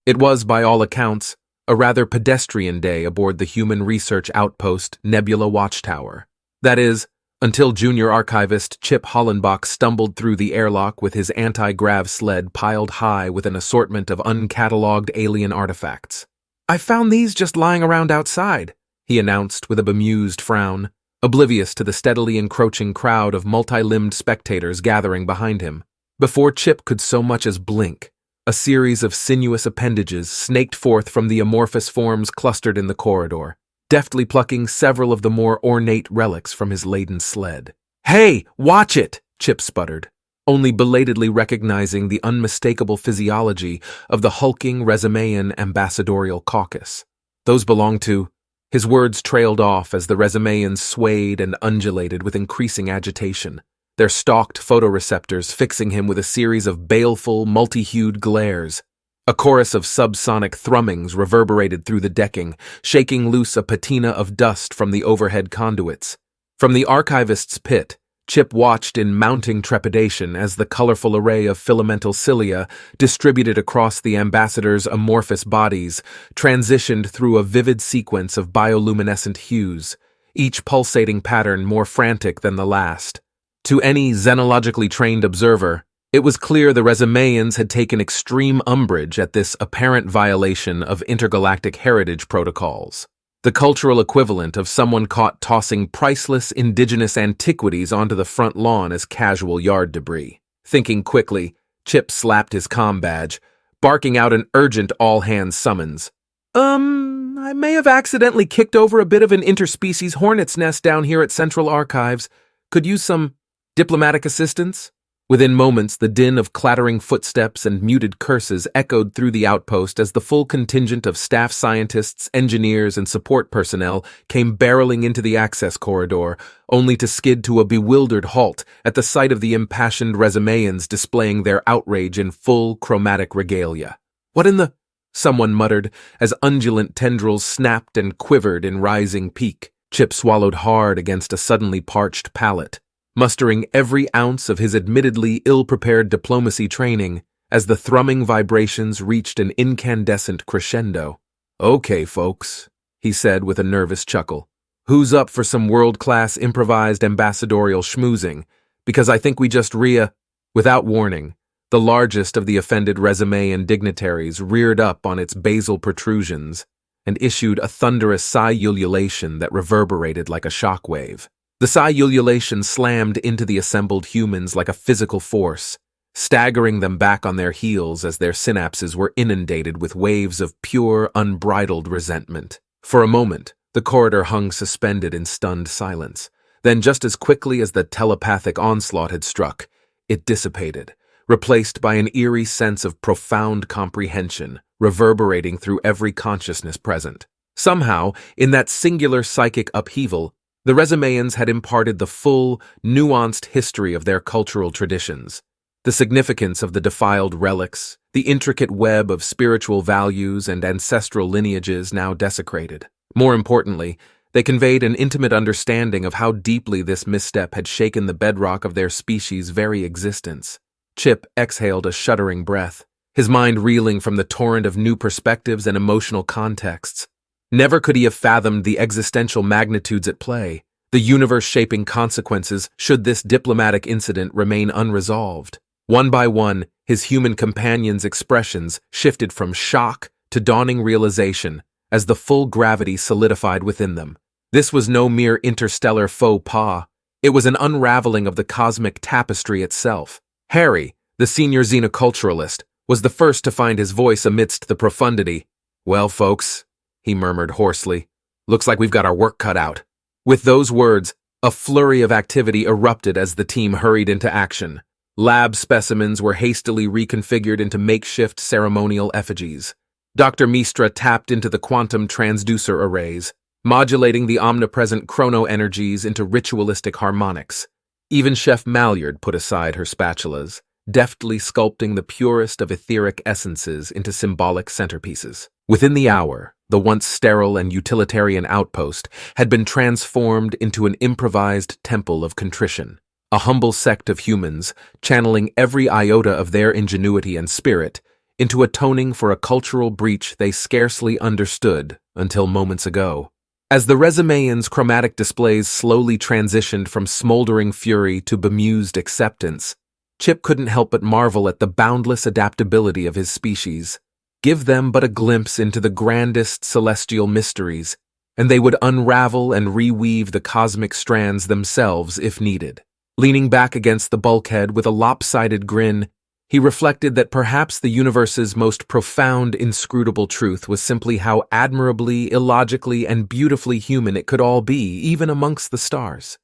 It was, by all accounts, a rather pedestrian day aboard the human research outpost Nebula Watchtower. That is, until junior archivist Chip Hollenbach stumbled through the airlock with his anti-grav sled piled high with an assortment of uncatalogued alien artifacts. "I found these just lying around outside," he announced with a bemused frown, oblivious to the steadily encroaching crowd of multi-limbed spectators gathering behind him. Before Chip could so much as blink, a series of sinuous appendages snaked forth from the amorphous forms clustered in the corridor, deftly plucking several of the more ornate relics from his laden sled. "Hey, watch it!" Chip sputtered, only belatedly recognizing the unmistakable physiology of the hulking Resimeian ambassadorial caucus. "Those belong to—" His words trailed off as the Resimeians swayed and undulated with increasing agitation, their stalked photoreceptors fixing him with a series of baleful, multi-hued glares. A chorus of subsonic thrummings reverberated through the decking, shaking loose a patina of dust from the overhead conduits. From the archivist's pit, Chip watched in mounting trepidation as the colorful array of filamental cilia distributed across the ambassador's amorphous bodies transitioned through a vivid sequence of bioluminescent hues, each pulsating pattern more frantic than the last. To any xenologically trained observer, it was clear the Resimeians had taken extreme umbrage at this apparent violation of intergalactic heritage protocols, the cultural equivalent of someone caught tossing priceless indigenous antiquities onto the front lawn as casual yard debris. Thinking quickly, Chip slapped his comm badge, barking out an urgent all-hands summons. I may have accidentally kicked over a bit of an interspecies hornet's nest down here at Central Archives. Could use some diplomatic assistance?" Within moments, the din of clattering footsteps and muted curses echoed through the outpost as the full contingent of staff scientists, engineers, and support personnel came barreling into the access corridor, only to skid to a bewildered halt at the sight of the impassioned Resimeians displaying their outrage in full chromatic regalia. "What in the—" someone muttered, as undulant tendrils snapped and quivered in rising peak. Chip swallowed hard against a suddenly parched palate, mustering every ounce of his admittedly ill-prepared diplomacy training as the thrumming vibrations reached an incandescent crescendo. "Okay, folks," he said with a nervous chuckle. "Who's up for some world-class improvised ambassadorial schmoozing? Because I think we just Without warning, the largest of the offended Resimeian dignitaries reared up on its basal protrusions and issued a thunderous sigh-ululation that reverberated like a shockwave. The sigh-ululation slammed into the assembled humans like a physical force, staggering them back on their heels as their synapses were inundated with waves of pure, unbridled resentment. For a moment, the corridor hung suspended in stunned silence. Then, just as quickly as the telepathic onslaught had struck, it dissipated, replaced by an eerie sense of profound comprehension, reverberating through every consciousness present. Somehow, in that singular psychic upheaval, the Resimeians had imparted the full, nuanced history of their cultural traditions, the significance of the defiled relics, the intricate web of spiritual values and ancestral lineages now desecrated. More importantly, they conveyed an intimate understanding of how deeply this misstep had shaken the bedrock of their species' very existence. Chip exhaled a shuddering breath, his mind reeling from the torrent of new perspectives and emotional contexts. Never could he have fathomed the existential magnitudes at play, the universe-shaping consequences should this diplomatic incident remain unresolved. One by one, his human companions' expressions shifted from shock to dawning realization as the full gravity solidified within them. This was no mere interstellar faux pas. It was an unraveling of the cosmic tapestry itself. Harry, the senior xenoculturalist, was the first to find his voice amidst the profundity. "Well, folks," he murmured hoarsely, "looks like we've got our work cut out." With those words, a flurry of activity erupted as the team hurried into action. Lab specimens were hastily reconfigured into makeshift ceremonial effigies. Dr. Mistra tapped into the quantum transducer arrays, modulating the omnipresent chrono-energies into ritualistic harmonics. Even Chef Maillard put aside her spatulas, deftly sculpting the purest of etheric essences into symbolic centerpieces. Within the hour, the once sterile and utilitarian outpost had been transformed into an improvised temple of contrition, a humble sect of humans channeling every iota of their ingenuity and spirit into atoning for a cultural breach they scarcely understood until moments ago. As the Resimeian's chromatic displays slowly transitioned from smoldering fury to bemused acceptance, Chip couldn't help but marvel at the boundless adaptability of his species. Give them but a glimpse into the grandest celestial mysteries, and they would unravel and reweave the cosmic strands themselves if needed. Leaning back against the bulkhead with a lopsided grin, he reflected that perhaps the universe's most profound, inscrutable truth was simply how admirably, illogically, and beautifully human it could all be, even amongst the stars.